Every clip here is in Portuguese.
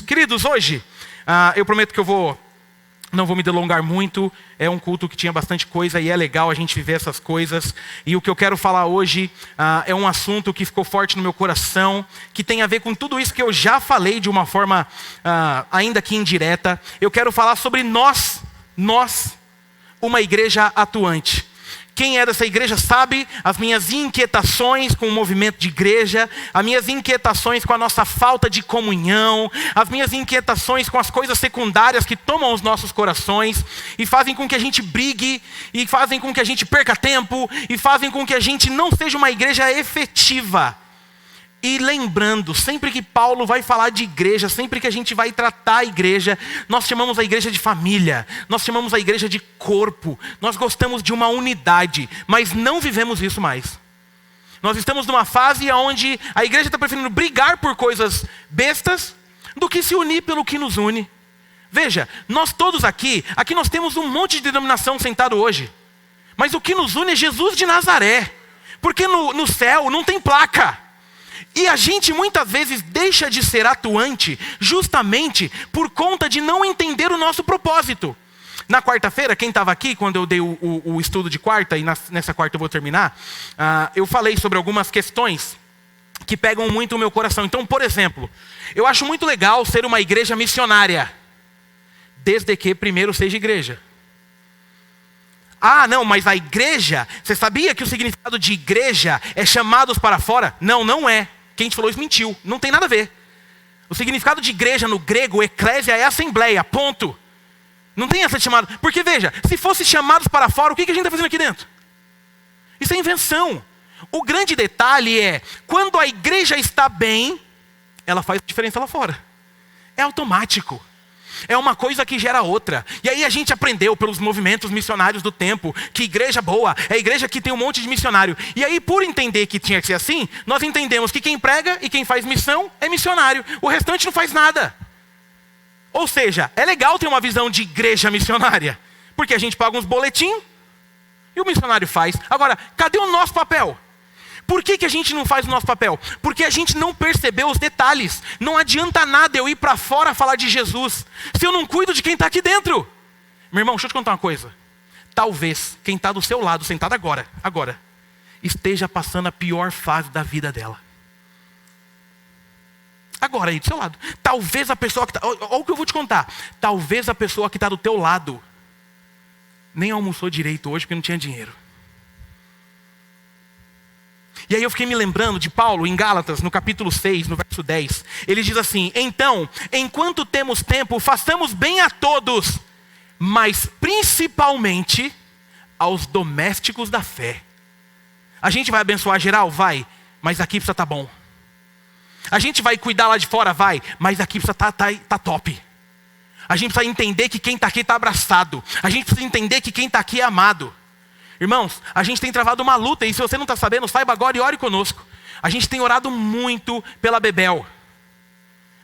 Queridos, hoje eu prometo que não vou me delongar muito. É um culto que tinha bastante coisa e é legal a gente viver essas coisas. E o que eu quero falar hoje é um assunto que ficou forte no meu coração, que tem a ver com tudo isso que eu já falei de uma forma ainda que indireta. Eu quero falar sobre nós, uma igreja atuante. Quem é dessa igreja sabe as minhas inquietações com o movimento de igreja, as minhas inquietações com a nossa falta de comunhão, as minhas inquietações com as coisas secundárias que tomam os nossos corações e fazem com que a gente brigue, e fazem com que a gente perca tempo, e fazem com que a gente não seja uma igreja efetiva. E lembrando, sempre que Paulo vai falar de igreja, sempre que a gente vai tratar a igreja, nós chamamos a igreja de família, nós chamamos a igreja de corpo, nós gostamos de uma unidade, mas não vivemos isso mais. Nós estamos numa fase onde a igreja está preferindo brigar por coisas bestas do que se unir pelo que nos une. Veja, nós todos aqui nós temos um monte de denominação sentado hoje, mas o que nos une é Jesus de Nazaré, porque no céu não tem placa. E a gente muitas vezes deixa de ser atuante justamente por conta de não entender o nosso propósito. Na quarta-feira, quem estava aqui, quando eu dei o estudo de quarta, e nessa quarta eu vou terminar, eu falei sobre algumas questões que pegam muito o meu coração. Então, por exemplo, eu acho muito legal ser uma igreja missionária, desde que primeiro seja igreja. Ah, não, mas a igreja, você sabia que o significado de igreja é chamados para fora? Não, não é. Quem te falou isso mentiu, não tem nada a ver. O significado de igreja no grego, eclésia, é assembleia, ponto. Não tem essa de chamado. Porque veja, se fosse chamados para fora, o que a gente está fazendo aqui dentro? Isso é invenção. O grande detalhe é, quando a igreja está bem, ela faz diferença lá fora. É automático. É uma coisa que gera outra. E aí a gente aprendeu pelos movimentos missionários do tempo que igreja boa é a igreja que tem um monte de missionário. E aí, por entender que tinha que ser assim, nós entendemos que quem prega e quem faz missão é missionário. O restante não faz nada. Ou seja, é legal ter uma visão de igreja missionária, porque a gente paga uns boletins e o missionário faz. Agora, cadê o nosso papel? Por que a gente não faz o nosso papel? Porque a gente não percebeu os detalhes. Não adianta nada eu ir para fora falar de Jesus, se eu não cuido de quem está aqui dentro. Meu irmão, deixa eu te contar uma coisa. Talvez quem está do seu lado, sentado agora, esteja passando a pior fase da vida dela. Agora aí, do seu lado. Talvez a pessoa que está... Olha o que eu vou te contar. Talvez a pessoa que está do teu lado nem almoçou direito hoje porque não tinha dinheiro. E aí eu fiquei me lembrando de Paulo em Gálatas, no capítulo 6, no verso 10. Ele diz assim: então, enquanto temos tempo, façamos bem a todos, mas principalmente aos domésticos da fé. A gente vai abençoar geral? Vai, mas aqui precisa estar bom. A gente vai cuidar lá de fora? Vai, mas aqui precisa tá top. A gente precisa entender que quem está aqui está abraçado. A gente precisa entender que quem está aqui é amado. Irmãos, a gente tem travado uma luta, e se você não está sabendo, saiba agora e ore conosco. A gente tem orado muito pela Bebel,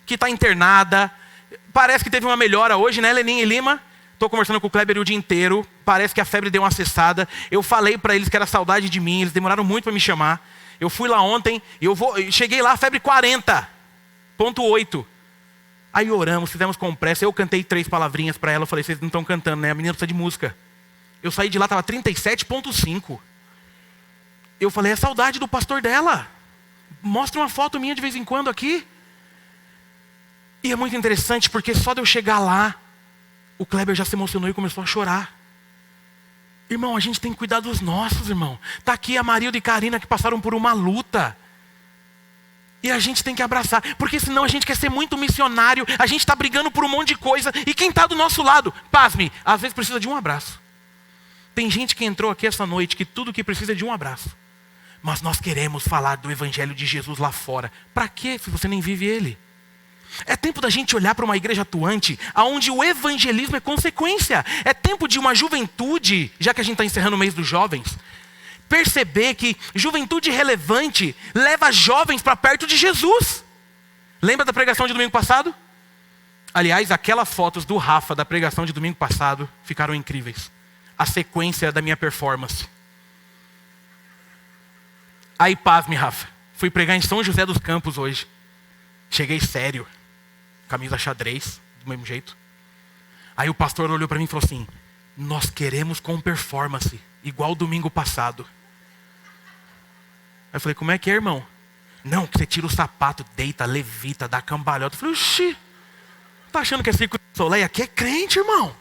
que está internada. Parece que teve uma melhora hoje, né, Leninha e Lima? Estou conversando com o Kleber o dia inteiro. Parece que a febre deu uma cessada. Eu falei para eles que era saudade de mim, eles demoraram muito para me chamar. Eu fui lá ontem, cheguei lá, febre 40,8. Aí oramos, fizemos com pressa. Eu cantei 3 palavrinhas para ela, eu falei: vocês não estão cantando, né? A menina precisa de música. Eu saí de lá, estava 37,5. Eu falei: é saudade do pastor dela. Mostra uma foto minha de vez em quando aqui. E é muito interessante, porque só de eu chegar lá, o Kleber já se emocionou e começou a chorar. Irmão, a gente tem que cuidar dos nossos, irmão. Está aqui a Marilda e Karina que passaram por uma luta. E a gente tem que abraçar, porque senão a gente quer ser muito missionário. A gente está brigando por um monte de coisa. E quem está do nosso lado, pasme, às vezes precisa de um abraço. Tem gente que entrou aqui essa noite que tudo que precisa é de um abraço. Mas nós queremos falar do evangelho de Jesus lá fora. Para quê, se você nem vive ele? É tempo da gente olhar para uma igreja atuante, onde o evangelismo é consequência. É tempo de uma juventude, já que a gente está encerrando o mês dos jovens, perceber que juventude relevante leva jovens para perto de Jesus. Lembra da pregação de domingo passado? Aliás, aquelas fotos do Rafa da pregação de domingo passado ficaram incríveis. A sequência da minha performance. Aí, pasme, Rafa. Fui pregar em São José dos Campos hoje. Cheguei sério. camisa xadrez, do mesmo jeito. Aí o pastor olhou para mim e falou assim: nós queremos com performance, igual domingo passado. Aí eu falei: como é que é, irmão? Não, que você tira o sapato, deita, levita, dá cambalhota. Eu falei: oxi, tá achando que é Circo de Soleil? Aqui é crente, irmão.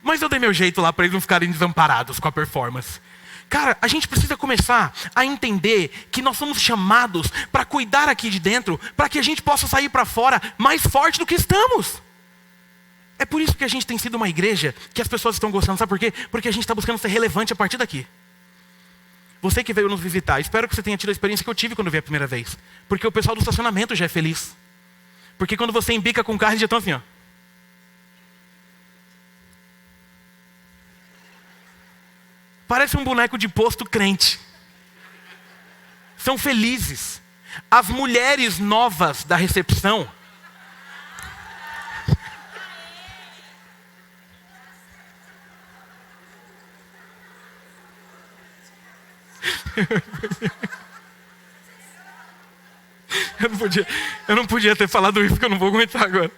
Mas eu dei meu jeito lá para eles não ficarem desamparados com a performance. Cara, a gente precisa começar a entender que nós somos chamados para cuidar aqui de dentro, para que a gente possa sair para fora mais forte do que estamos. É por isso que a gente tem sido uma igreja que as pessoas estão gostando. Sabe por quê? Porque a gente está buscando ser relevante a partir daqui. Você que veio nos visitar, espero que você tenha tido a experiência que eu tive quando vi a primeira vez. Porque o pessoal do estacionamento já é feliz. Porque quando você embica com o carro, eles já estão assim, ó. Parece um boneco de posto crente. São felizes. As mulheres novas da recepção. Eu não podia ter falado isso, que eu não vou aguentar agora.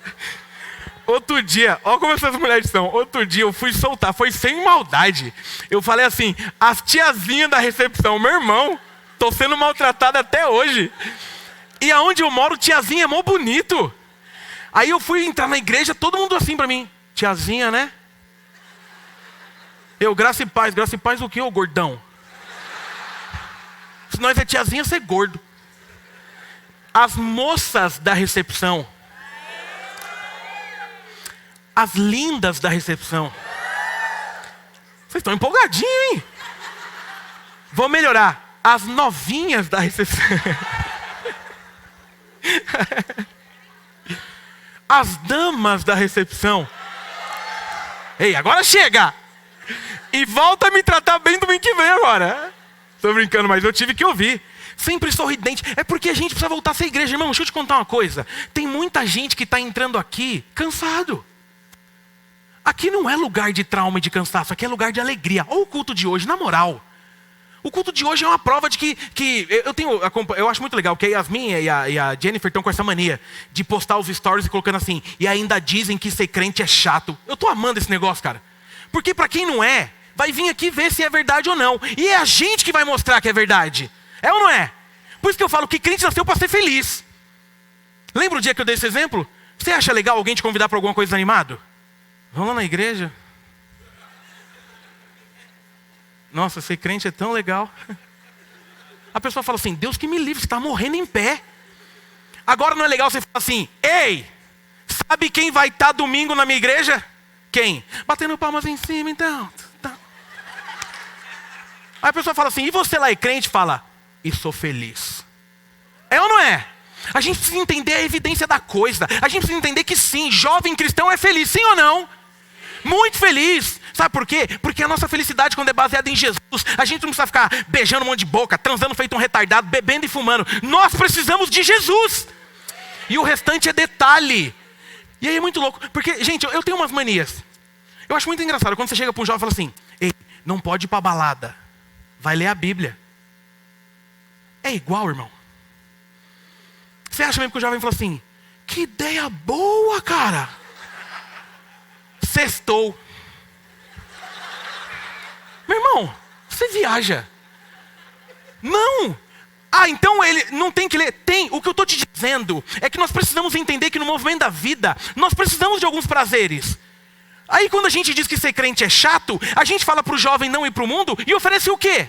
Outro dia, olha como essas mulheres são. Outro dia eu fui soltar, foi sem maldade. Eu falei assim: as tiazinhas da recepção, meu irmão, tô sendo maltratado até hoje. E aonde eu moro, tiazinha é mó bonito. Aí eu fui entrar na igreja, todo mundo assim pra mim: tiazinha, né? Eu, graça e paz o quê, ô gordão? Se nós é tiazinha, você é gordo. As moças da recepção, as lindas da recepção. Vocês estão empolgadinhos, hein? Vou melhorar. As novinhas da recepção. As damas da recepção. Ei, agora chega! E volta a me tratar bem domingo que vem agora. Tô brincando, mas eu tive que ouvir. Sempre sorridente. É porque a gente precisa voltar a ser igreja. Irmão, deixa eu te contar uma coisa. Tem muita gente que está entrando aqui cansado. Aqui não é lugar de trauma e de cansaço. Aqui é lugar de alegria. Olha o culto de hoje, na moral. O culto de hoje é uma prova de que eu acho muito legal que a Yasmin e a Jennifer estão com essa mania de postar os stories e colocando assim: e ainda dizem que ser crente é chato. Eu tô amando esse negócio, cara. Porque para quem não é, vai vir aqui ver se é verdade ou não. E é a gente que vai mostrar que é verdade. É ou não é? Por isso que eu falo que crente nasceu para ser feliz. Lembra o dia que eu dei esse exemplo? Você acha legal alguém te convidar para alguma coisa animado? Vamos lá na igreja? Nossa, ser crente é tão legal. A pessoa fala assim: Deus que me livre, você está morrendo em pé. Agora não é legal você falar assim: ei, sabe quem vai estar domingo na minha igreja? Quem? Batendo palmas em cima, então. Aí a pessoa fala assim: e você lá é crente? Fala: e sou feliz. É ou não é? A gente precisa entender a evidência da coisa. A gente precisa entender que sim, jovem cristão é feliz, sim ou não? Muito feliz. Sabe por quê? Porque a nossa felicidade, quando é baseada em Jesus, a gente não precisa ficar beijando um monte de boca, transando feito um retardado, bebendo e fumando. Nós precisamos de Jesus. E o restante é detalhe. E aí é muito louco. Porque, gente, eu tenho umas manias. Eu acho muito engraçado quando você chega para um jovem e fala assim: ei, não pode ir para balada, vai ler a Bíblia. É igual, irmão. Você acha mesmo que o jovem fala assim: que ideia boa, cara. Sextou. Meu irmão, você viaja. Não. Ah, então ele não tem que ler. Tem. O que eu estou te dizendo é que nós precisamos entender que no movimento da vida, nós precisamos de alguns prazeres. Aí quando a gente diz que ser crente é chato, a gente fala para o jovem não ir para o mundo e oferece o quê?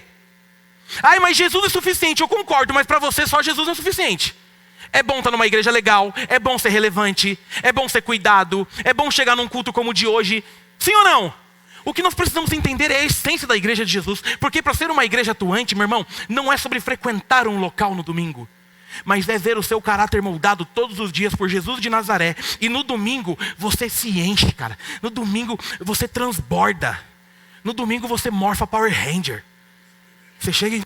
Ai, mas Jesus é suficiente. Eu concordo, mas para você só Jesus não é suficiente. É bom estar numa igreja legal, é bom ser relevante, é bom ser cuidado, é bom chegar num culto como o de hoje. Sim ou não? O que nós precisamos entender é a essência da igreja de Jesus. Porque para ser uma igreja atuante, meu irmão, não é sobre frequentar um local no domingo, mas é ver o seu caráter moldado todos os dias por Jesus de Nazaré. E no domingo você se enche, cara. No domingo você transborda. No domingo você morfa Power Ranger. Você chega e...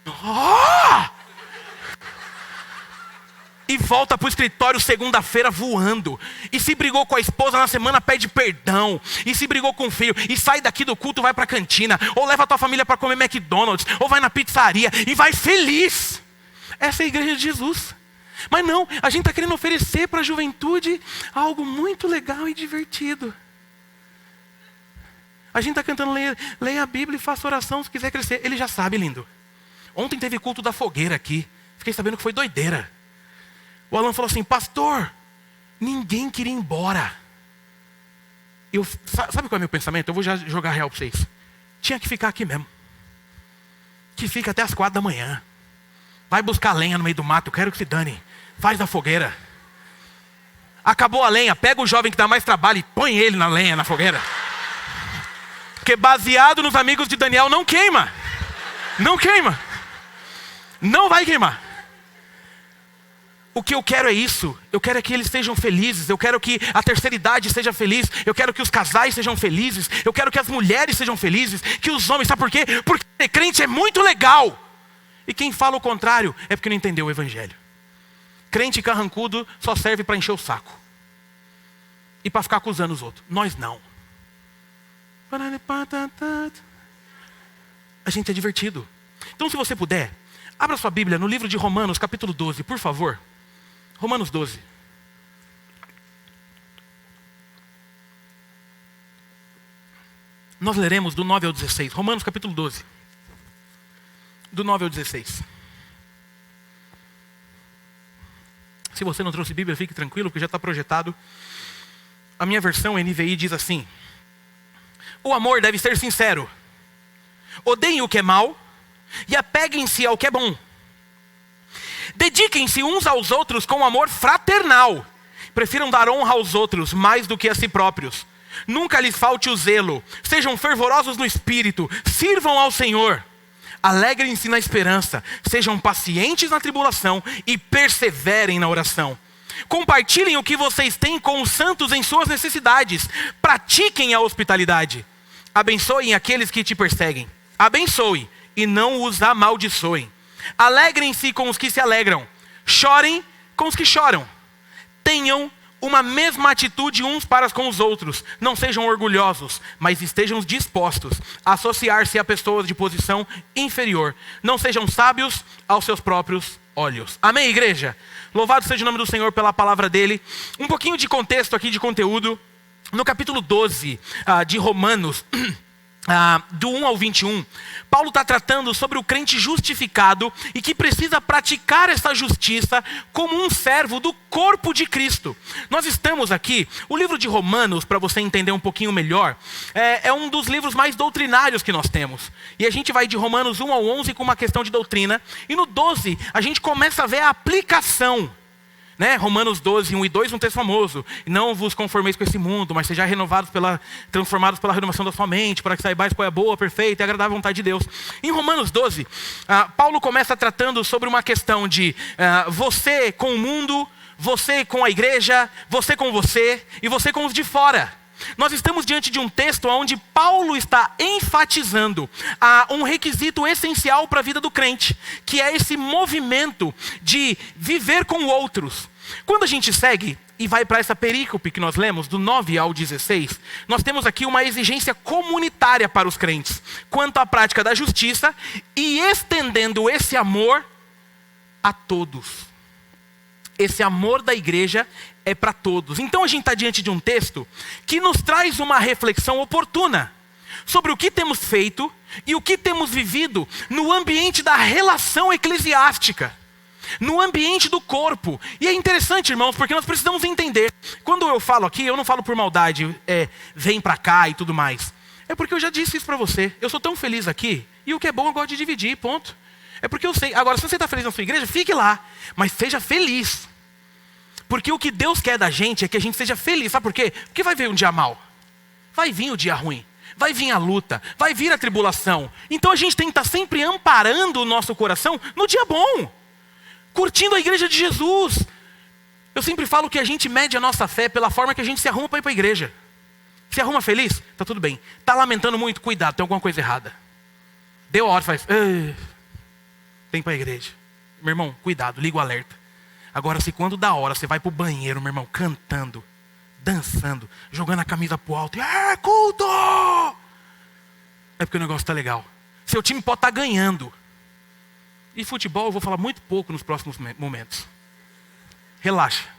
e volta para o escritório segunda-feira voando. E se brigou com a esposa na semana, pede perdão. E se brigou com o filho, e sai daqui do culto, vai para a cantina. Ou leva a tua família para comer McDonald's. Ou vai na pizzaria e vai feliz. Essa é a igreja de Jesus. Mas não, a gente está querendo oferecer para a juventude algo muito legal e divertido. A gente está cantando, leia a Bíblia e faça oração se quiser crescer. Ele já sabe, lindo. Ontem teve culto da fogueira aqui. Fiquei sabendo que foi doideira. O Alan falou assim, pastor, ninguém queria ir embora. Sabe qual é o meu pensamento? Eu vou já jogar real para vocês. Tinha que ficar aqui mesmo. Que fica até as 4 da manhã. Vai buscar lenha no meio do mato, eu quero que se dane. Faz a fogueira. Acabou a lenha, pega o jovem que dá mais trabalho e põe ele na lenha, na fogueira. Porque baseado nos amigos de Daniel não queima. Não queima. Não vai queimar. O que eu quero é isso. Eu quero é que eles sejam felizes. Eu quero que a terceira idade seja feliz. Eu quero que os casais sejam felizes. Eu quero que as mulheres sejam felizes. Que os homens, sabe por quê? Porque ser crente é muito legal. E quem fala o contrário é porque não entendeu o evangelho. Crente carrancudo só serve para encher o saco. E para ficar acusando os outros. Nós não. A gente é divertido. Então se você puder, abra sua Bíblia no livro de Romanos, capítulo 12, por favor. Romanos 12. Nós leremos do 9 ao 16. Romanos capítulo 12. Do 9 ao 16. Se você não trouxe Bíblia, fique tranquilo, porque já está projetado. A minha versão NVI diz assim: o amor deve ser sincero. Odeiem o que é mal e apeguem-se ao que é bom. Dediquem-se uns aos outros com amor fraternal. Prefiram dar honra aos outros mais do que a si próprios. Nunca lhes falte o zelo. Sejam fervorosos no espírito. Sirvam ao Senhor. Alegrem-se na esperança. Sejam pacientes na tribulação e perseverem na oração. Compartilhem o que vocês têm com os santos em suas necessidades. Pratiquem a hospitalidade. Abençoem aqueles que te perseguem. Abençoe e não os amaldiçoem. Alegrem-se com os que se alegram. Chorem com os que choram. Tenham uma mesma atitude uns para com os outros. Não sejam orgulhosos, mas estejam dispostos a associar-se a pessoas de posição inferior. Não sejam sábios aos seus próprios olhos. Amém, igreja? Louvado seja o nome do Senhor pela palavra dele. Um pouquinho de contexto aqui, de conteúdo. No capítulo 12 de Romanos, do 1 ao 21, Paulo está tratando sobre o crente justificado e que precisa praticar essa justiça como um servo do corpo de Cristo. Nós estamos aqui, o livro de Romanos, para você entender um pouquinho melhor, é um dos livros mais doutrinários que nós temos. E a gente vai de Romanos 1 ao 11 com uma questão de doutrina, e no 12 a gente começa a ver a aplicação. Romanos 12, 1 e 2, um texto famoso. Não vos conformeis com esse mundo, mas sejais transformados pela renovação da sua mente, para que saibais qual é a boa, perfeita e agradável vontade de Deus. Em Romanos 12, Paulo começa tratando sobre uma questão de você com o mundo, você com a igreja, você com você e você com os de fora. Nós estamos diante de um texto onde Paulo está enfatizando um requisito essencial para a vida do crente, que é esse movimento de viver com outros. Quando a gente segue e vai para essa perícope que nós lemos, do 9 ao 16, nós temos aqui uma exigência comunitária para os crentes, quanto à prática da justiça e estendendo esse amor a todos. Esse amor da igreja é para todos. Então a gente está diante de um texto que nos traz uma reflexão oportuna sobre o que temos feito e o que temos vivido no ambiente da relação eclesiástica, no ambiente do corpo. E é interessante, irmãos, porque nós precisamos entender. Quando eu falo aqui, eu não falo por maldade, vem para cá e tudo mais. É porque eu já disse isso para você. Eu sou tão feliz aqui, e o que é bom eu gosto de dividir, ponto. É porque eu sei. Agora, se você está feliz na sua igreja, fique lá, mas seja feliz. Porque o que Deus quer da gente é que a gente seja feliz. Sabe por quê? Porque vai vir um dia mal. Vai vir o dia ruim. Vai vir a luta. Vai vir a tribulação. Então a gente tem que estar sempre amparando o nosso coração no dia bom. Curtindo a igreja de Jesus. Eu sempre falo que a gente mede a nossa fé pela forma que a gente se arruma para ir para a igreja. Se arruma feliz? Tá tudo bem. Tá lamentando muito? Cuidado, tem alguma coisa errada. Deu a hora, faz... Tem para a igreja. Meu irmão, cuidado, liga o alerta. Agora, se quando dá hora, você vai pro banheiro, meu irmão, cantando, dançando, jogando a camisa pro alto, e culto! É porque o negócio tá legal. Seu time pode estar ganhando. E futebol eu vou falar muito pouco nos próximos momentos. relaxa.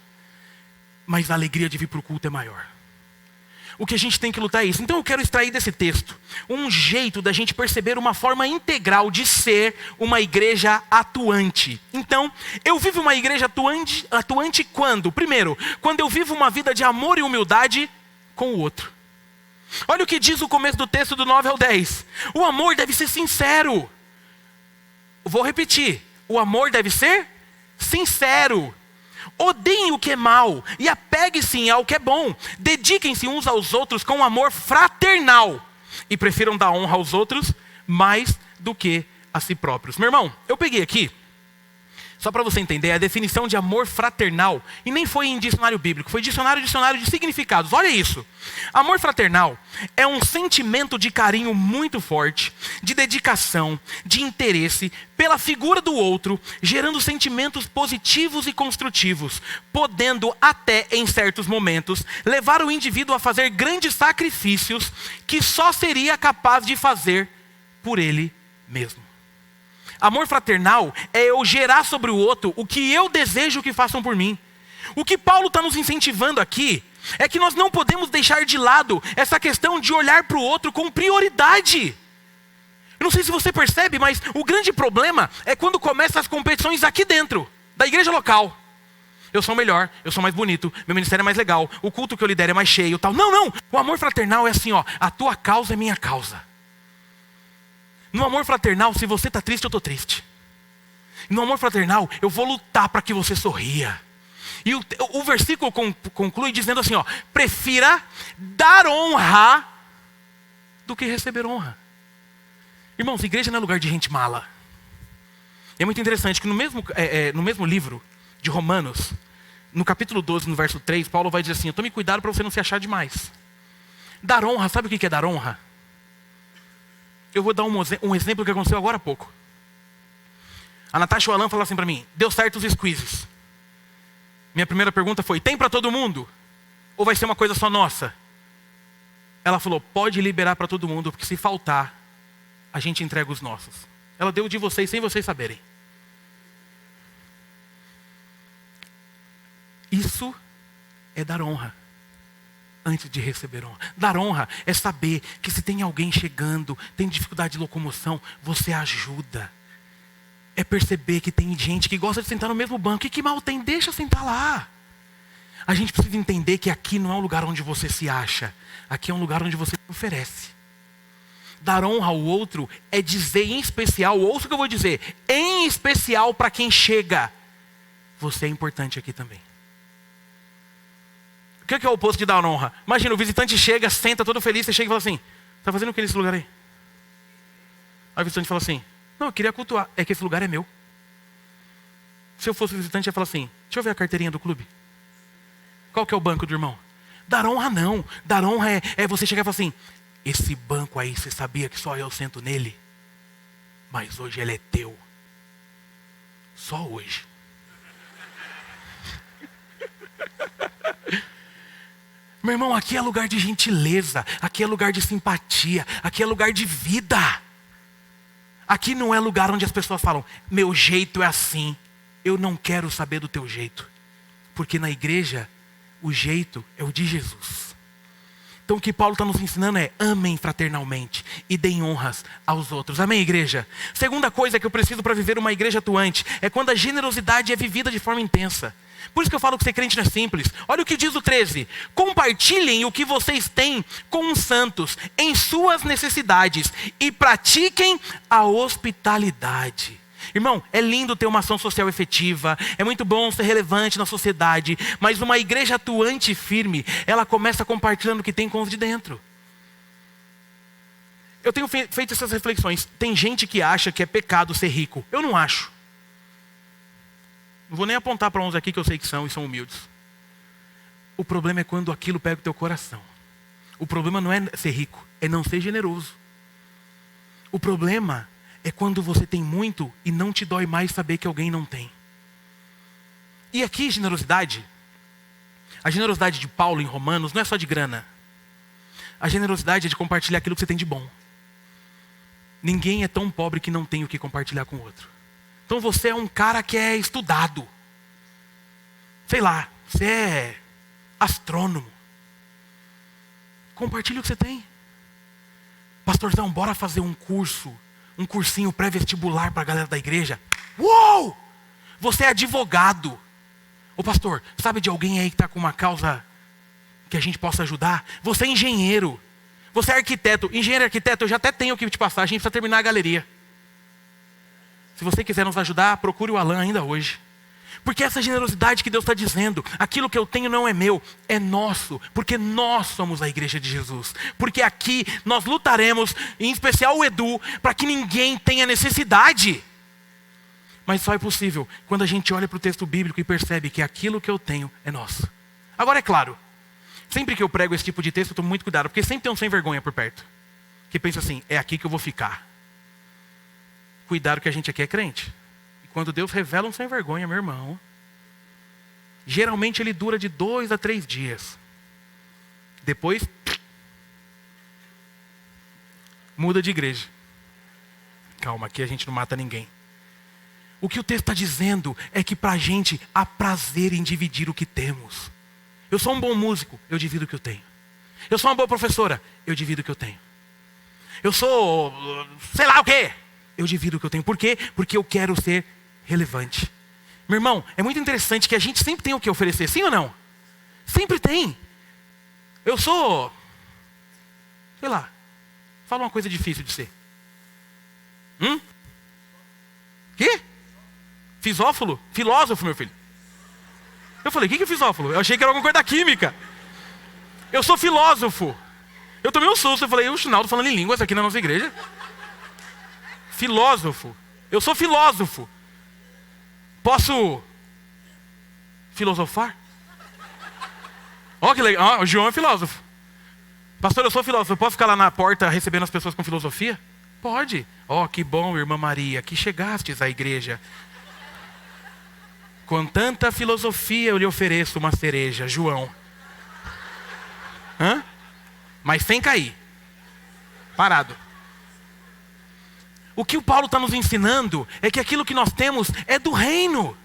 Mas a alegria de vir para o culto é maior. O que a gente tem que lutar é isso. Então eu quero extrair desse texto um jeito da gente perceber uma forma integral de ser uma igreja atuante. Então, eu vivo uma igreja atuante quando? Primeiro, quando eu vivo uma vida de amor e humildade com o outro. Olha o que diz o começo do texto do 9 ao 10. O amor deve ser sincero. Vou repetir. O amor deve ser sincero. Odeiem o que é mal e apeguem-se ao que é bom. Dediquem-se uns aos outros com amor fraternal. E prefiram dar honra aos outros mais do que a si próprios. Meu irmão, eu peguei aqui, só para você entender, a definição de amor fraternal. E nem foi em dicionário bíblico, foi dicionário de significados. Olha isso. Amor fraternal é um sentimento de carinho muito forte, de dedicação, de interesse pela figura do outro, gerando sentimentos positivos e construtivos, podendo até, em certos momentos, levar o indivíduo a fazer grandes sacrifícios que só seria capaz de fazer por ele mesmo. Amor fraternal é eu gerar sobre o outro o que eu desejo que façam por mim. O que Paulo está nos incentivando aqui é que nós não podemos deixar de lado essa questão de olhar para o outro com prioridade. Eu não sei se você percebe, mas o grande problema é quando começam as competições aqui dentro, da igreja local. Eu sou melhor, eu sou mais bonito, meu ministério é mais legal, o culto que eu lidero é mais cheio, tal. Não. O amor fraternal é assim, ó, a tua causa é minha causa. No amor fraternal, se você está triste, eu estou triste. No amor fraternal, eu vou lutar para que você sorria. E o versículo conclui dizendo assim, ó, prefira dar honra do que receber honra. Irmãos, igreja não é lugar de gente mala. É muito interessante que no mesmo livro de Romanos, no capítulo 12, no verso 3, Paulo vai dizer assim, tome cuidado para você não se achar demais. Dar honra, sabe o que é dar honra? Eu vou dar um exemplo que aconteceu agora há pouco. A Natasha e o Alan falaram assim para mim, deu certo os squeezes. Minha primeira pergunta foi, tem para todo mundo? Ou vai ser uma coisa só nossa? Ela falou, pode liberar para todo mundo, porque se faltar, a gente entrega os nossos. Ela deu de vocês sem vocês saberem. Isso é dar honra. Antes de receber honra. Dar honra é saber que se tem alguém chegando, tem dificuldade de locomoção, você ajuda. É perceber que tem gente que gosta de sentar no mesmo banco. E que mal tem? Deixa sentar lá. A gente precisa entender que aqui não é um lugar onde você se acha. Aqui é um lugar onde você se oferece. Dar honra ao outro é dizer em especial, ouça o que eu vou dizer, em especial para quem chega. Você é importante aqui também. O que é o oposto de dar honra? Imagina, o visitante chega, senta todo feliz, você chega e fala assim, está fazendo o que nesse lugar aí? Aí o visitante fala assim, não, eu queria cultuar, é que esse lugar é meu. Se eu fosse visitante, eu ia falar assim, deixa eu ver a carteirinha do clube. Qual que é o banco do irmão? Dar honra não, dar honra é você chegar e falar assim, esse banco aí, você sabia que só eu sento nele? Mas hoje ele é teu. Só hoje. Meu irmão, aqui é lugar de gentileza, aqui é lugar de simpatia, aqui é lugar de vida. Aqui não é lugar onde as pessoas falam, meu jeito é assim, eu não quero saber do teu jeito. Porque na igreja, o jeito é o de Jesus. Então o que Paulo está nos ensinando é, amem fraternalmente e deem honras aos outros. Amém, igreja? Segunda coisa que eu preciso para viver uma igreja atuante, é quando a generosidade é vivida de forma intensa. Por isso que eu falo que ser crente não é simples. Olha o que diz o 13. Compartilhem o que vocês têm com os santos em suas necessidades e pratiquem a hospitalidade. Irmão, é lindo ter uma ação social efetiva, é muito bom ser relevante na sociedade, mas uma igreja atuante e firme, ela começa compartilhando o que tem com os de dentro. Eu tenho feito essas reflexões. Tem gente que acha que é pecado ser rico. Eu não acho. Não vou nem apontar para uns aqui que eu sei que são e são humildes. O problema é quando aquilo pega o teu coração. O problema não é ser rico, é não ser generoso. O problema é quando você tem muito e não te dói mais saber que alguém não tem. E aqui generosidade, a generosidade de Paulo em Romanos não é só de grana. A generosidade é de compartilhar aquilo que você tem de bom. Ninguém é tão pobre que não tem o que compartilhar com o outro. Então você é um cara que é estudado. sei lá, você é astrônomo. Compartilhe o que você tem. Pastorzão, bora fazer um cursinho pré-vestibular para a galera da igreja. Uou! Você é advogado. Ô pastor, sabe de alguém aí que está com uma causa que a gente possa ajudar? Você é engenheiro. Você é arquiteto. Engenheiro e arquiteto, eu já até tenho o que te passar. A gente precisa terminar a galeria. Se você quiser nos ajudar, procure o Alan ainda hoje. Porque essa generosidade que Deus está dizendo, aquilo que eu tenho não é meu, é nosso. Porque nós somos a igreja de Jesus. Porque aqui nós lutaremos, em especial o Edu, para que ninguém tenha necessidade. Mas só é possível quando a gente olha para o texto bíblico e percebe que aquilo que eu tenho é nosso. Agora é claro, sempre que eu prego esse tipo de texto eu tomo muito cuidado, porque sempre tem um sem vergonha por perto. Que pensa assim, é aqui que eu vou ficar. Cuidado que a gente aqui é crente. E quando Deus revela um sem vergonha, meu irmão, geralmente ele dura de 2 a 3 dias. Depois, muda de igreja. Calma, aqui a gente não mata ninguém. O que o texto está dizendo é que para a gente há prazer em dividir o que temos. Eu sou um bom músico, eu divido o que eu tenho. Eu sou uma boa professora, eu divido o que eu tenho. Eu sou, sei lá o quê, eu divido o que eu tenho. Por quê? Porque eu quero ser relevante. Meu irmão, é muito interessante que a gente sempre tem o que oferecer, sim ou não? Sempre tem. Eu sou, sei lá, fala uma coisa difícil de ser. Quê? Fisófilo? Filósofo, meu filho. Eu falei, o que é fisófilo? Eu achei que era alguma coisa da química. Eu sou filósofo. Eu tomei um susto, eu falei, o Chinaldo falando em línguas aqui na nossa igreja. Filósofo. Eu sou filósofo. Posso filosofar? Ó, que legal. O João é filósofo. Pastor, eu sou filósofo. Eu posso ficar lá na porta recebendo as pessoas com filosofia? Pode. Ó, que bom, irmã Maria, que chegastes à igreja. Com tanta filosofia eu lhe ofereço uma cereja, João. Mas sem cair. Parado. O que o Paulo está nos ensinando é que aquilo que nós temos é do reino.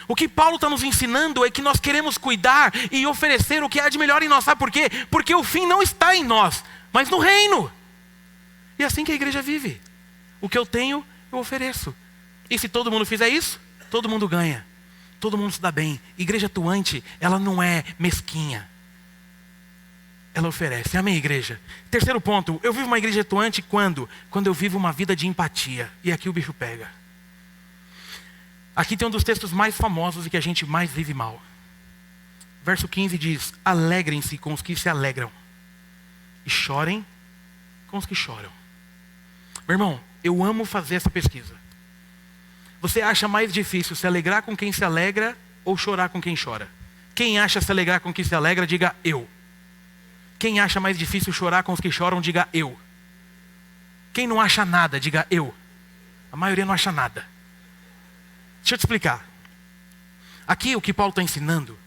O que Paulo está nos ensinando é que nós queremos cuidar e oferecer o que há de melhor em nós. Sabe por quê? Porque o fim não está em nós, mas no reino. E é assim que a igreja vive. O que eu tenho, eu ofereço. E se todo mundo fizer isso, todo mundo ganha. Todo mundo se dá bem. Igreja atuante, ela não é mesquinha. Ela oferece. Amém, igreja? Terceiro ponto, eu vivo uma igreja atuante quando? Quando eu vivo uma vida de empatia. E aqui o bicho pega. Aqui tem um dos textos mais famosos e que a gente mais vive mal. Verso 15 diz, alegrem-se com os que se alegram. E chorem com os que choram. Meu irmão, eu amo fazer essa pesquisa. Você acha mais difícil se alegrar com quem se alegra ou chorar com quem chora? Quem acha se alegrar com quem se alegra, diga eu. Quem acha mais difícil chorar com os que choram, diga eu. Quem não acha nada, diga eu. A maioria não acha nada. Deixa eu te explicar. Aqui o que Paulo está ensinando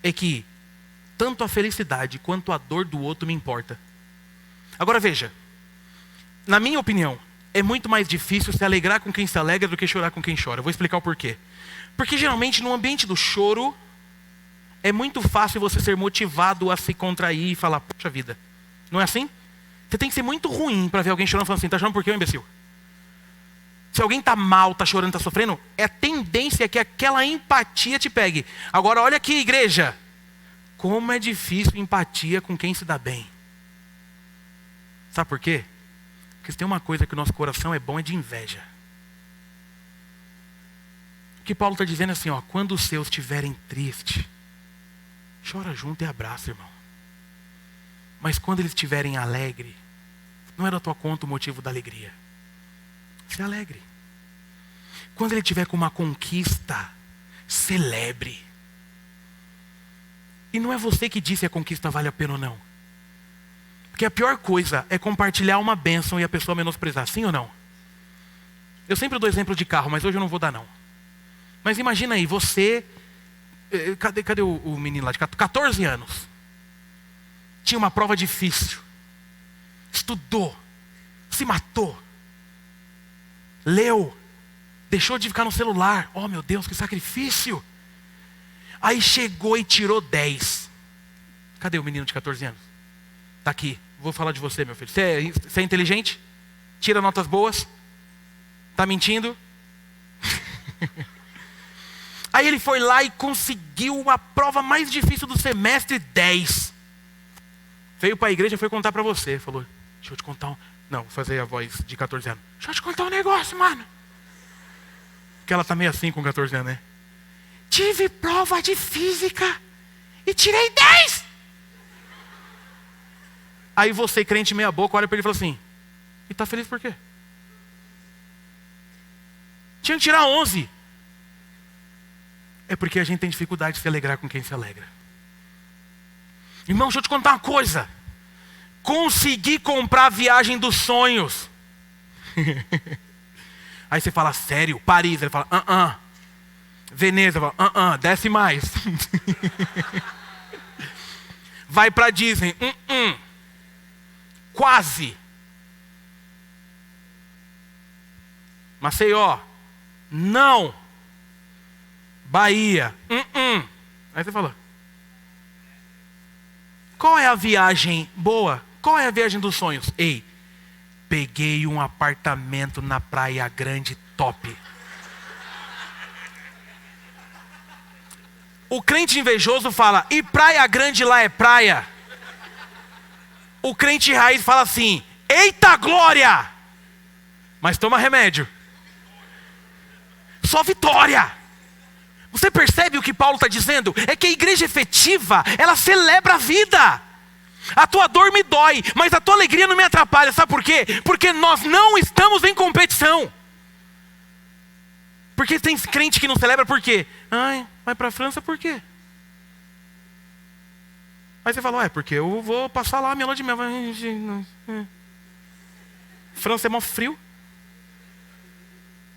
é que tanto a felicidade quanto a dor do outro me importa. Agora veja, na minha opinião, é muito mais difícil se alegrar com quem se alegra do que chorar com quem chora. Eu vou explicar o porquê. Porque geralmente no ambiente do choro, é muito fácil você ser motivado a se contrair e falar, poxa vida, não é assim? Você tem que ser muito ruim para ver alguém chorando e falando assim, tá chorando por quê, imbecil? Se alguém tá mal, tá chorando, tá sofrendo, a tendência é que aquela empatia te pegue. Agora olha aqui, igreja, como é difícil empatia com quem se dá bem. Sabe por quê? Porque se tem uma coisa que o nosso coração é bom, é de inveja. O que Paulo está dizendo é assim, ó, quando os seus estiverem tristes, chora junto e abraça, irmão. Mas quando eles estiverem alegre, não é da tua conta o motivo da alegria. Se alegre. Quando ele estiver com uma conquista, celebre. E não é você que diz se a conquista vale a pena ou não. Porque a pior coisa é compartilhar uma bênção e a pessoa menosprezar, sim ou não? Eu sempre dou exemplo de carro, mas hoje eu não vou dar não. Mas imagina aí, você... Cadê o menino lá de 14 anos? Tinha uma prova difícil. Estudou. Se matou. Leu. Deixou de ficar no celular. Oh meu Deus, que sacrifício. Aí chegou e tirou 10. Cadê o menino de 14 anos? Tá aqui, vou falar de você, meu filho. Você é inteligente? Tira notas boas? Tá mentindo? Aí ele foi lá e conseguiu a prova mais difícil do semestre, 10. Veio para a igreja e foi contar para você. Falou, deixa eu te contar Não, vou fazer a voz de 14 anos. Deixa eu te contar um negócio, mano. Porque ela tá meio assim com 14 anos, né? Tive prova de física e tirei 10. Aí você, crente meia boca, olha para ele e fala assim, e tá feliz por quê? Tinha que tirar 11. É porque a gente tem dificuldade de se alegrar com quem se alegra. Irmão, deixa eu te contar uma coisa. Consegui comprar a viagem dos sonhos. Aí você fala, sério? Paris? Ele fala, Veneza? Ele fala, desce mais. Vai pra Disney? Quase. Maceió? Não. Bahia? Aí você falou, qual é a viagem boa? Qual é a viagem dos sonhos? Ei, peguei um apartamento na Praia Grande top. O crente invejoso fala, e Praia Grande lá é praia? O crente raiz fala assim, eita glória! Mas toma remédio. Só vitória. Você percebe o que Paulo está dizendo? É que a igreja efetiva, ela celebra a vida. A tua dor me dói, mas a tua alegria não me atrapalha. Sabe por quê? Porque nós não estamos em competição. Porque tem crente que não celebra por quê? Ai, vai para a França por quê? Aí você fala, porque eu vou passar lá a minha lua de mel. França é mó frio.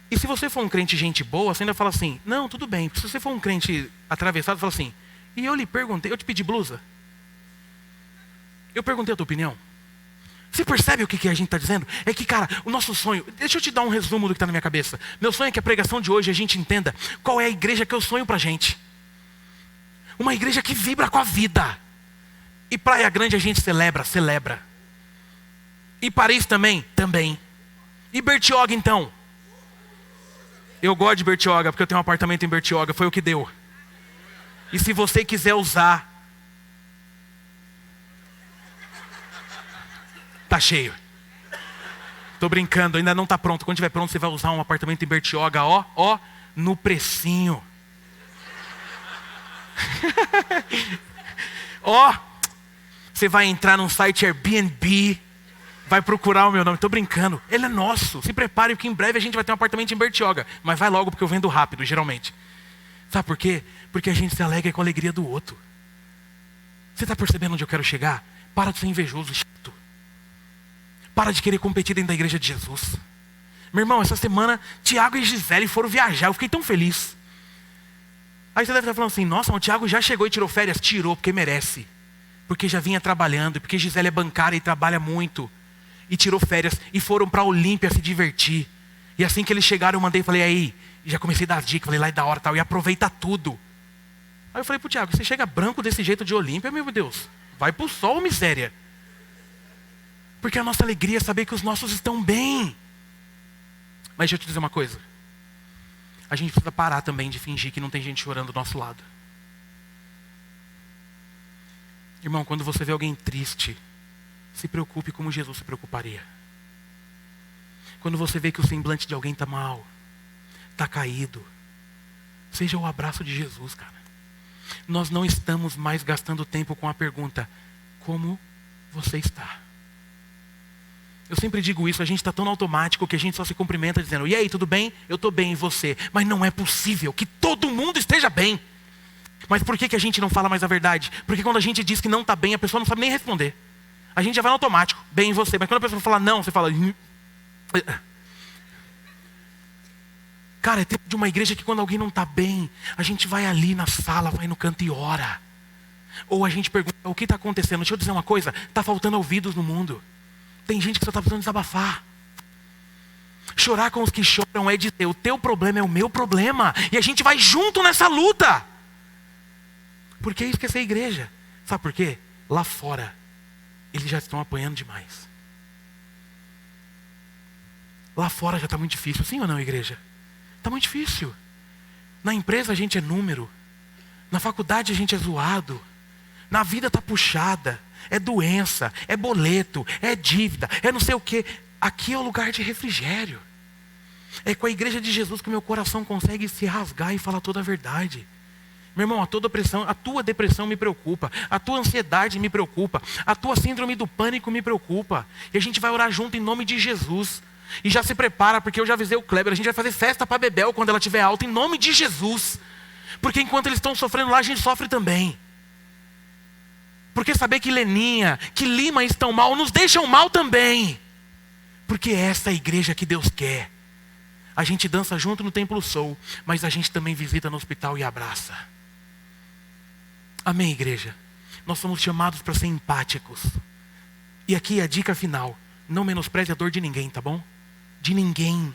E se você for um crente gente boa, você ainda fala assim, não, tudo bem. Se você for um crente atravessado, fala assim, e eu lhe perguntei, eu te pedi blusa? Eu perguntei a tua opinião? Você percebe o que a gente está dizendo? É que, cara, o nosso sonho, deixa eu te dar um resumo do que está na minha cabeça. Meu sonho é que a pregação de hoje a gente entenda qual é a igreja que eu sonho pra gente. Uma igreja que vibra com a vida. E Praia Grande a gente celebra. E Paris também? Também. E Bertioga então? Eu gosto de Bertioga, porque eu tenho um apartamento em Bertioga, foi o que deu. E se você quiser usar, tá cheio. Tô brincando, ainda não tá pronto. Quando estiver pronto, você vai usar um apartamento em Bertioga, no precinho. Você vai entrar num site Airbnb, vai procurar o meu nome. Tô brincando, ele é nosso. Se prepare porque em breve a gente vai ter um apartamento em Bertioga. Mas vai logo porque eu vendo rápido, geralmente. Sabe por quê? Porque a gente se alegra com a alegria do outro. Você está percebendo onde eu quero chegar? Para de ser invejoso, chato. Para de querer competir dentro da igreja de Jesus. Meu irmão, essa semana Tiago e Gisele foram viajar. Eu fiquei tão feliz. Aí você deve estar falando assim, nossa, o Tiago já chegou e tirou férias? Tirou, porque merece. Porque já vinha trabalhando, porque Gisele é bancária e trabalha muito. E tirou férias, e foram para a Olímpia se divertir. E assim que eles chegaram, eu mandei, falei, aí, já comecei a dar as dicas, falei, lá é da hora tal, e aproveita tudo. Aí eu falei pro Tiago, você chega branco desse jeito de Olímpia, meu Deus, vai pro sol, miséria. Porque a nossa alegria é saber que os nossos estão bem. Mas deixa eu te dizer uma coisa. A gente precisa parar também de fingir que não tem gente chorando do nosso lado. Irmão, quando você vê alguém triste, se preocupe como Jesus se preocuparia. Quando você vê que o semblante de alguém está mal, está caído, seja o abraço de Jesus, cara. Nós não estamos mais gastando tempo com a pergunta, como você está? Eu sempre digo isso, a gente está tão no automático que a gente só se cumprimenta dizendo, e aí, tudo bem? Eu estou bem, e você? Mas não é possível que todo mundo esteja bem. Mas por que a gente não fala mais a verdade? Porque quando a gente diz que não está bem, a pessoa não sabe nem responder. A gente já vai no automático, bem em você. Mas quando a pessoa fala não, você fala... Cara, é tempo de uma igreja que quando alguém não está bem, a gente vai ali na sala, vai no canto e ora. Ou a gente pergunta, o que está acontecendo? Deixa eu dizer uma coisa, está faltando ouvidos no mundo. Tem gente que só está precisando desabafar. Chorar com os que choram é dizer, o teu problema é o meu problema. E a gente vai junto nessa luta. Porque isso que é ser igreja. Sabe por quê? Lá fora, eles já estão apanhando demais. Lá fora já está muito difícil. Sim ou não, igreja? Está muito difícil. Na empresa a gente é número. Na faculdade a gente é zoado. Na vida está puxada. É doença, é boleto, é dívida, é não sei o quê. Aqui é o lugar de refrigério. É com a igreja de Jesus que meu coração consegue se rasgar e falar toda a verdade. Meu irmão, a tua depressão me preocupa. A tua ansiedade me preocupa. A tua síndrome do pânico me preocupa. E a gente vai orar junto em nome de Jesus. E já se prepara, porque eu já avisei o Kleber. A gente vai fazer festa para Bebel quando ela estiver alta, em nome de Jesus. Porque enquanto eles estão sofrendo lá, a gente sofre também. Porque saber que Leninha, que Lima estão mal, nos deixam mal também. Porque essa é a igreja que Deus quer. A gente dança junto no Templo Soul, mas a gente também visita no hospital e abraça. Amém, igreja? Nós somos chamados para ser empáticos. E aqui a dica final. Não menospreze a dor de ninguém, tá bom? De ninguém.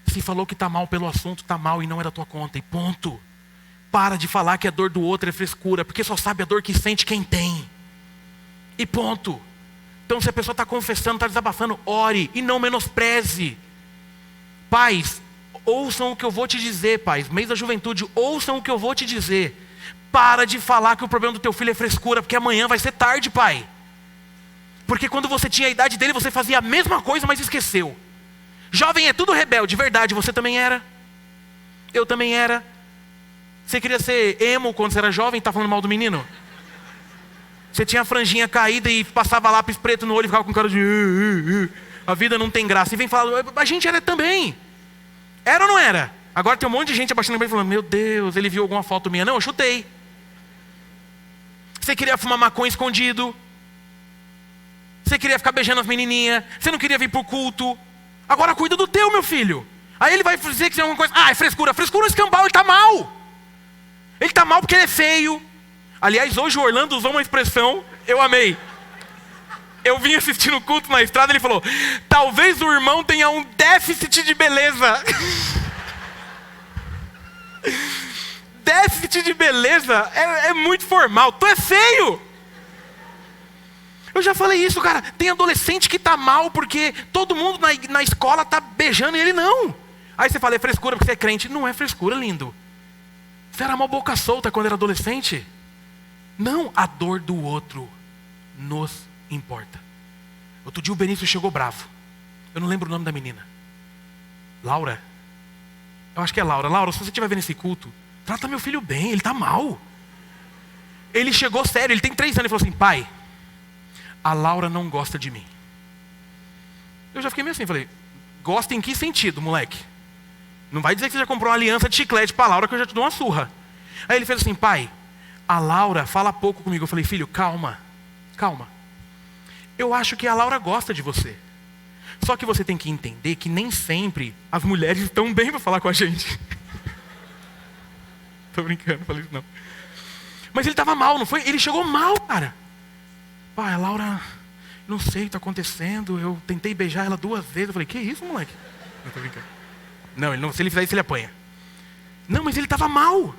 Se falou que está mal pelo assunto, está mal e não é da tua conta. E ponto. Para de falar que a dor do outro é frescura, porque só sabe a dor que sente quem tem. E ponto. Então se a pessoa está confessando, está desabafando, ore e não menospreze. Pais, ouçam o que eu vou te dizer, pais. Mês da juventude, ouçam o que eu vou te dizer. Para de falar que o problema do teu filho é frescura, porque amanhã vai ser tarde, pai. Porque quando você tinha a idade dele, você fazia a mesma coisa, mas esqueceu. Jovem é tudo rebelde, verdade, você também era. Eu também era. Você queria ser emo quando você era jovem, tá falando mal do menino? Você tinha a franjinha caída e passava lápis preto no olho e ficava com cara de... A vida não tem graça. E vem falar, a gente era também. Era ou não era? Agora tem um monte de gente abaixando a cabeça falando, meu Deus, ele viu alguma foto minha. Não, eu chutei. Você queria fumar maconha escondido. Você queria ficar beijando as menininhas. Você não queria vir pro culto. Agora cuida do teu, meu filho. Aí ele vai dizer que tem alguma coisa. Ah, é frescura. Frescura no escambau, ele tá mal. Ele está mal porque ele é feio. Aliás, hoje o Orlando usou uma expressão, eu amei. Eu vim assistindo o culto na estrada, ele falou, talvez o irmão tenha um déficit de beleza. Déficit de beleza é muito formal. Tu é feio. Eu já falei isso, cara. Tem adolescente que está mal porque todo mundo na escola está beijando e ele não. Aí você fala, é frescura porque você é crente. Não é frescura, lindo. Você era uma boca solta quando era adolescente? Não, a dor do outro nos importa. Outro dia o Benício chegou bravo. Eu não lembro o nome da menina. Laura? Eu acho que é Laura. Laura, se você estiver vendo esse culto, trata meu filho bem, ele está mal. Ele chegou sério, ele tem 3 anos. Ele falou assim, pai, a Laura não gosta de mim. Eu já fiquei meio assim, falei, gosta em que sentido, moleque? Não vai dizer que você já comprou uma aliança de chiclete para a Laura que eu já te dou uma surra. Aí ele fez assim, pai, a Laura fala pouco comigo. Eu falei, filho, calma, calma. Eu acho que a Laura gosta de você. Só que você tem que entender que nem sempre as mulheres estão bem para falar com a gente. Tô brincando, falei isso não. Mas ele estava mal, não foi? Ele chegou mal, cara. Pai, a Laura, não sei o que está acontecendo. Eu tentei beijar ela 2 vezes. Eu falei, que isso, moleque? Não, tô brincando. Não, ele não, se ele fizer isso, ele apanha. Não, mas ele estava mal.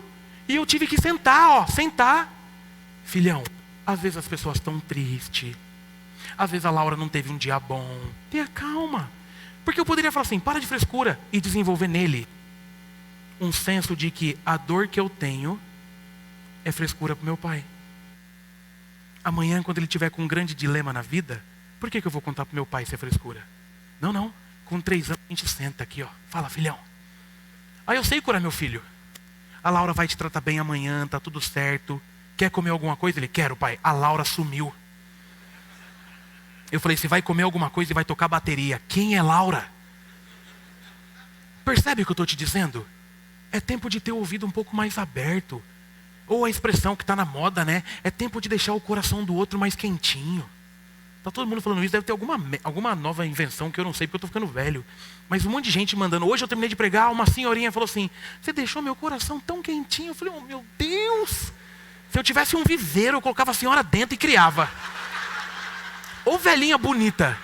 E eu tive que sentar. Filhão, às vezes as pessoas estão tristes. Às vezes a Laura não teve um dia bom. Tenha calma. Porque eu poderia falar assim, para de frescura. E desenvolver nele um senso de que a dor que eu tenho é frescura para o meu pai. Amanhã, quando ele tiver com um grande dilema na vida, por que eu vou contar para o meu pai se é frescura? Não. Com 3 anos a gente senta aqui, ó. Fala, filhão. Aí eu sei curar meu filho. A Laura vai te tratar bem amanhã, tá tudo certo. Quer comer alguma coisa? Ele, quero, pai. A Laura sumiu. Eu falei, você vai comer alguma coisa e vai tocar bateria. Quem é Laura? Percebe o que eu estou te dizendo? É tempo de ter o ouvido um pouco mais aberto. Ou a expressão que está na moda, né? É tempo de deixar o coração do outro mais quentinho. Tá todo mundo falando isso, deve ter alguma nova invenção que eu não sei, porque eu estou ficando velho. Mas um monte de gente mandando. Hoje eu terminei de pregar, uma senhorinha falou assim, você deixou meu coração tão quentinho. Eu falei, oh, meu Deus. Se eu tivesse um viveiro, eu colocava a senhora dentro e criava. Ô velhinha bonita.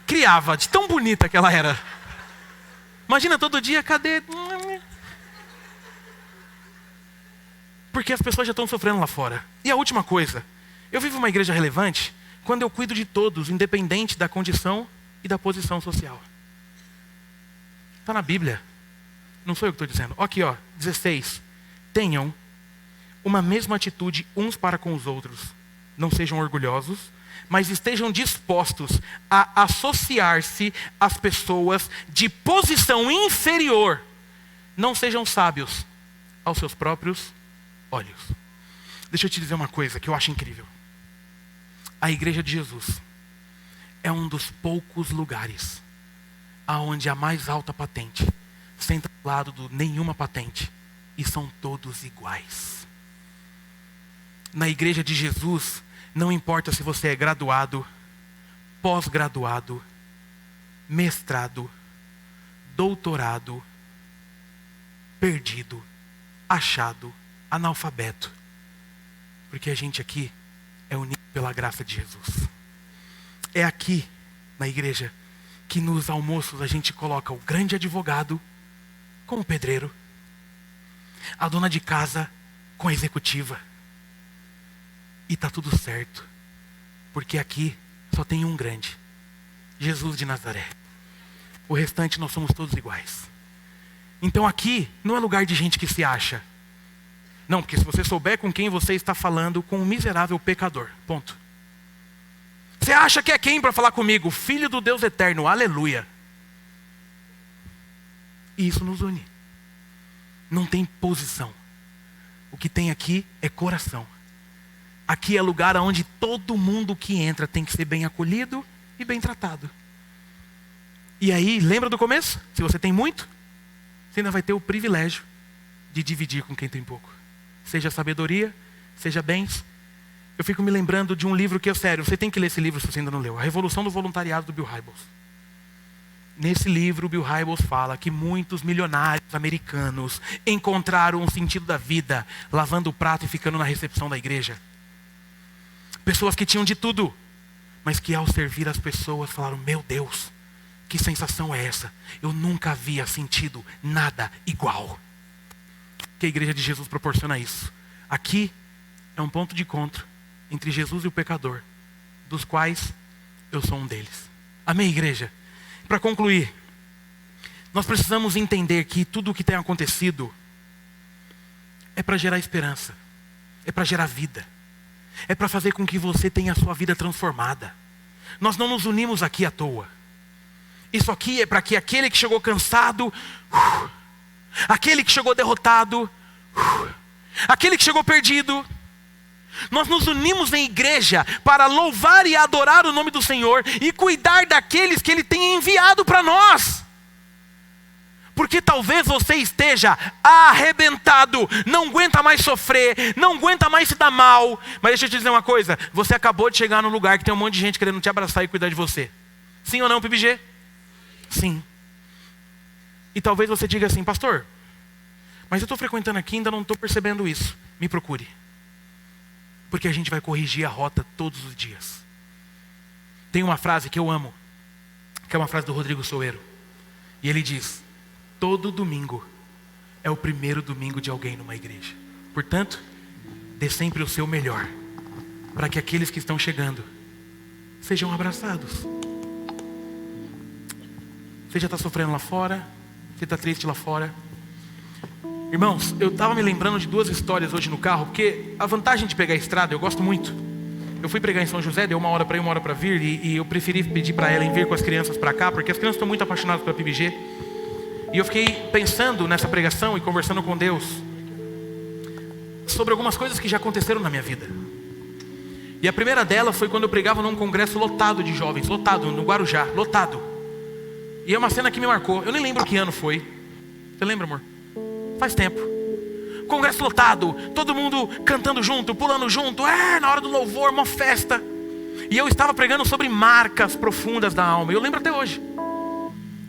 Criava, de tão bonita que ela era. Imagina todo dia, cadê? Porque as pessoas já estão sofrendo lá fora. E a última coisa, eu vivo uma igreja relevante quando eu cuido de todos, independente da condição e da posição social. Está na Bíblia. Não sou eu que estou dizendo. Aqui, 16. Tenham uma mesma atitude uns para com os outros. Não sejam orgulhosos, mas estejam dispostos a associar-se às pessoas de posição inferior. Não sejam sábios aos seus próprios olhos. Deixa eu te dizer uma coisa que eu acho incrível. A igreja de Jesus é um dos poucos lugares aonde a mais alta patente senta ao lado do nenhuma patente e são todos iguais. Na igreja de Jesus, não importa se você é graduado, pós-graduado, mestrado, doutorado, perdido, achado, analfabeto. Porque a gente aqui é unido pela graça de Jesus. É aqui, na igreja, que nos almoços a gente coloca o grande advogado com o pedreiro, a dona de casa com a executiva. E está tudo certo. Porque aqui só tem um grande, Jesus de Nazaré. O restante nós somos todos iguais. Então aqui não é lugar de gente que se acha. Não, porque se você souber com quem você está falando, com um miserável pecador. Ponto. Você acha que é quem para falar comigo? Filho do Deus eterno, aleluia. E isso nos une. Não tem posição. O que tem aqui é coração. Aqui é lugar onde todo mundo que entra tem que ser bem acolhido e bem tratado. E aí, lembra do começo? Se você tem muito, você ainda vai ter o privilégio de dividir com quem tem pouco. Seja sabedoria, seja bens. Eu fico me lembrando de um livro que, sério, você tem que ler esse livro se você ainda não leu. A Revolução do Voluntariado, do Bill Hybels. Nesse livro, Bill Hybels fala que muitos milionários americanos encontraram um sentido da vida lavando o prato e ficando na recepção da igreja. Pessoas que tinham de tudo, mas que ao servir as pessoas falaram: meu Deus, que sensação é essa? Eu nunca havia sentido nada igual. Que a igreja de Jesus proporciona isso. Aqui é um ponto de encontro entre Jesus e o pecador, dos quais eu sou um deles. Amém, igreja? Para concluir, nós precisamos entender que tudo o que tem acontecido é para gerar esperança, é para gerar vida, é para fazer com que você tenha a sua vida transformada. Nós não nos unimos aqui à toa. Isso aqui é para que aquele que chegou cansado, aquele que chegou derrotado, aquele que chegou perdido, nós nos unimos em igreja para louvar e adorar o nome do Senhor e cuidar daqueles que Ele tem enviado para nós. Porque talvez você esteja arrebentado, não aguenta mais sofrer, não aguenta mais se dar mal. Mas deixa eu te dizer uma coisa, você acabou de chegar num lugar que tem um monte de gente querendo te abraçar e cuidar de você. Sim ou não, PBG? Sim. E talvez você diga assim: pastor, mas eu estou frequentando aqui e ainda não estou percebendo isso. Me procure. Porque a gente vai corrigir a rota todos os dias. Tem uma frase que eu amo, que é uma frase do Rodrigo Soeiro. E ele diz: todo domingo é o primeiro domingo de alguém numa igreja. Portanto, dê sempre o seu melhor, para que aqueles que estão chegando sejam abraçados. Você já está sofrendo lá fora, você está triste lá fora. Irmãos, eu estava me lembrando de duas histórias hoje no carro, porque a vantagem de pegar a estrada, eu gosto muito. Eu fui pregar em São José, deu 1 hora para ir, 1 hora para vir, e eu preferi pedir para ela vir com as crianças para cá, porque as crianças estão muito apaixonadas pela PBG. E eu fiquei pensando nessa pregação e conversando com Deus sobre algumas coisas que já aconteceram na minha vida. E a primeira delas foi quando eu pregava num congresso lotado de jovens, lotado, no Guarujá, lotado. E é uma cena que me marcou. Eu nem lembro que ano foi. Você lembra, amor? Faz tempo. Congresso lotado, todo mundo cantando junto, pulando junto, na hora do louvor, uma festa. E eu estava pregando sobre marcas profundas da alma. E eu lembro até hoje,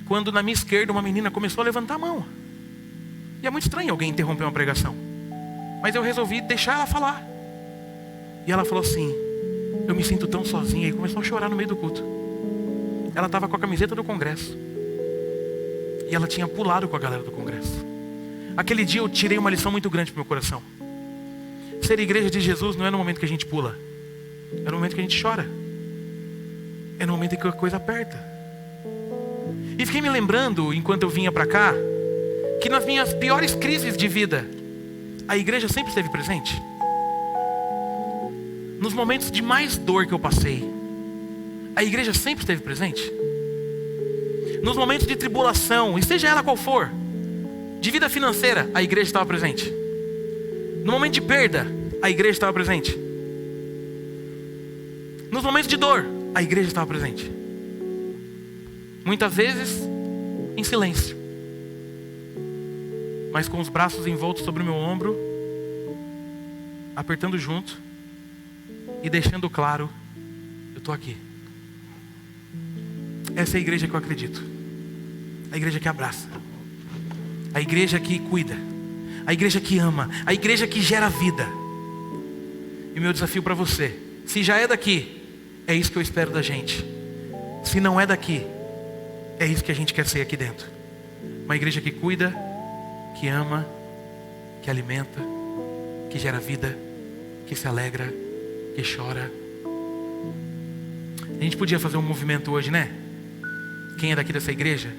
quando na minha esquerda uma menina começou a levantar a mão. E é muito estranho alguém interromper uma pregação, mas eu resolvi deixar ela falar. E ela falou assim: eu me sinto tão sozinha. E começou a chorar no meio do culto. Ela estava com a camiseta do congresso, e ela tinha pulado com a galera do congresso. Aquele dia eu tirei uma lição muito grande para o meu coração. Ser igreja de Jesus não é no momento que a gente pula, é no momento que a gente chora, é no momento em que a coisa aperta. E fiquei me lembrando, enquanto eu vinha para cá, que nas minhas piores crises de vida, a igreja sempre esteve presente. Nos momentos de mais dor que eu passei, a igreja sempre esteve presente. Nos momentos de tribulação, e seja ela qual for, de vida financeira, a igreja estava presente. No momento de perda, a igreja estava presente. Nos momentos de dor, a igreja estava presente. Muitas vezes, em silêncio, mas com os braços envoltos sobre o meu ombro, apertando junto e deixando claro: eu estou aqui. Essa é a igreja que eu acredito. A igreja que abraça, a igreja que cuida, a igreja que ama, a igreja que gera vida. E meu desafio para você: se já é daqui, é isso que eu espero da gente. Se não é daqui, é isso que a gente quer ser aqui dentro. Uma igreja que cuida, que ama, que alimenta, que gera vida, que se alegra, que chora. A gente podia fazer um movimento hoje, né? Quem é daqui dessa igreja?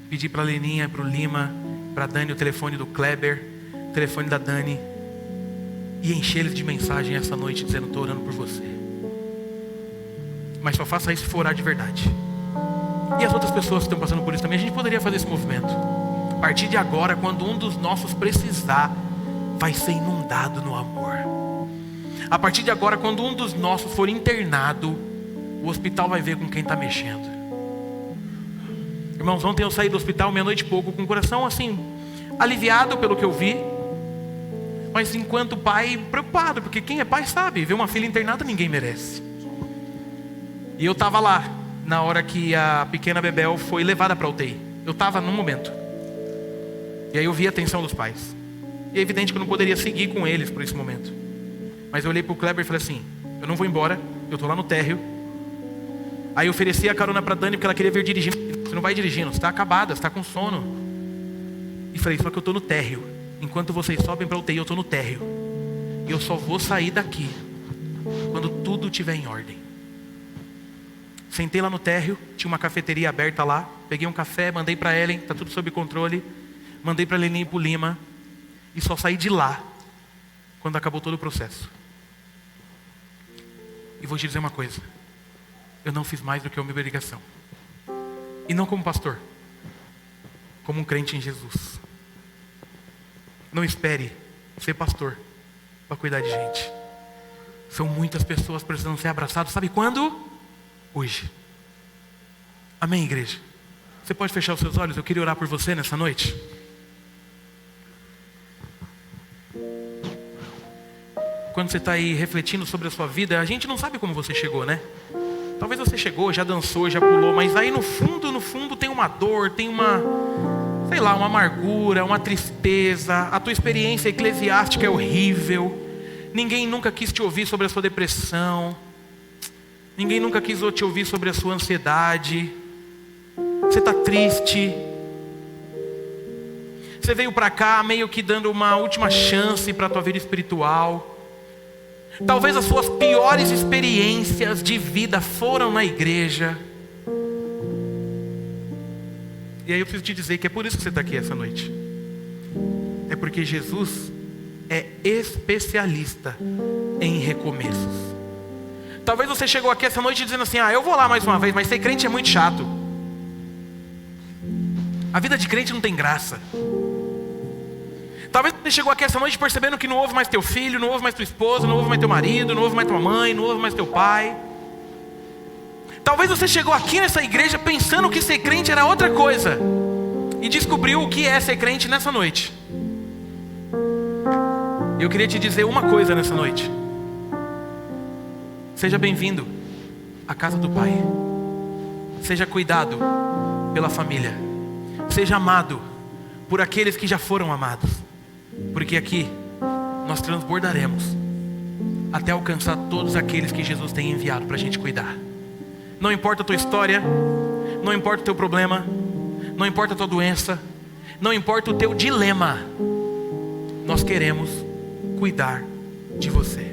Pedir para a Leninha, para o Lima, para a Dani o telefone do Kleber, o telefone da Dani, e encher eles de mensagem essa noite dizendo: estou orando por você. Mas só faça isso se for orar de verdade. E as outras pessoas que estão passando por isso também, a gente poderia fazer esse movimento. A partir de agora, quando um dos nossos precisar, vai ser inundado no amor. A partir de agora, quando um dos nossos for internado, o hospital vai ver com quem está mexendo. Irmãos, ontem eu saí do hospital meia-noite e pouco, com o coração assim, aliviado pelo que eu vi, mas enquanto pai, preocupado, porque quem é pai sabe, ver uma filha internada ninguém merece. E eu estava lá, na hora que a pequena Bebel foi levada para a UTI. Eu estava no momento. E aí eu vi a atenção dos pais. E é evidente que eu não poderia seguir com eles por esse momento. Mas eu olhei para o Kleber e falei assim: eu não vou embora, eu estou lá no térreo. Aí eu ofereci a carona para a Dani porque ela queria vir dirigindo. Você não vai dirigindo, você está acabada, você está com sono. E falei: só que eu estou no térreo. Enquanto vocês sobem para a UTI, eu estou no térreo. E eu só vou sair daqui quando tudo estiver em ordem. Sentei lá no térreo, tinha uma cafeteria aberta lá. Peguei um café, mandei para Ellen, está tudo sob controle. Mandei para a Leninha e para o Lima. E só saí de lá quando acabou todo o processo. E vou te dizer uma coisa: eu não fiz mais do que a minha obrigação. E não como pastor, como um crente em Jesus. Não espere ser pastor para cuidar de gente. São muitas pessoas precisando ser abraçadas. Sabe quando? Hoje. Amém, igreja? Você pode fechar os seus olhos? Eu queria orar por você nessa noite. Quando você está aí refletindo sobre a sua vida, a gente não sabe como você chegou, né? Talvez você chegou, já dançou, já pulou, mas aí no fundo tem uma dor, tem uma, sei lá, uma amargura, uma tristeza. A tua experiência eclesiástica é horrível. Ninguém nunca quis te ouvir sobre a sua depressão. Ninguém nunca quis te ouvir sobre a sua ansiedade. Você está triste. Você veio para cá meio que dando uma última chance para a tua vida espiritual. Talvez as suas piores experiências de vida foram na igreja. E aí eu preciso te dizer que é por isso que você está aqui essa noite. É porque Jesus é especialista em recomeços. Talvez você chegou aqui essa noite dizendo assim: eu vou lá mais uma vez, mas ser crente é muito chato. A vida de crente não tem graça. Talvez você chegou aqui essa noite percebendo que não ouve mais teu filho, não ouve mais tua esposa, não ouve mais teu marido, não ouve mais tua mãe, não ouve mais teu pai. Talvez você chegou aqui nessa igreja pensando que ser crente era outra coisa e descobriu o que é ser crente nessa noite. Eu queria te dizer uma coisa nessa noite: seja bem-vindo à casa do Pai. Seja cuidado pela família. Seja amado por aqueles que já foram amados. Porque aqui nós transbordaremos até alcançar todos aqueles que Jesus tem enviado para a gente cuidar. Não importa a tua história, não importa o teu problema, não importa a tua doença, não importa o teu dilema. Nós queremos cuidar de você.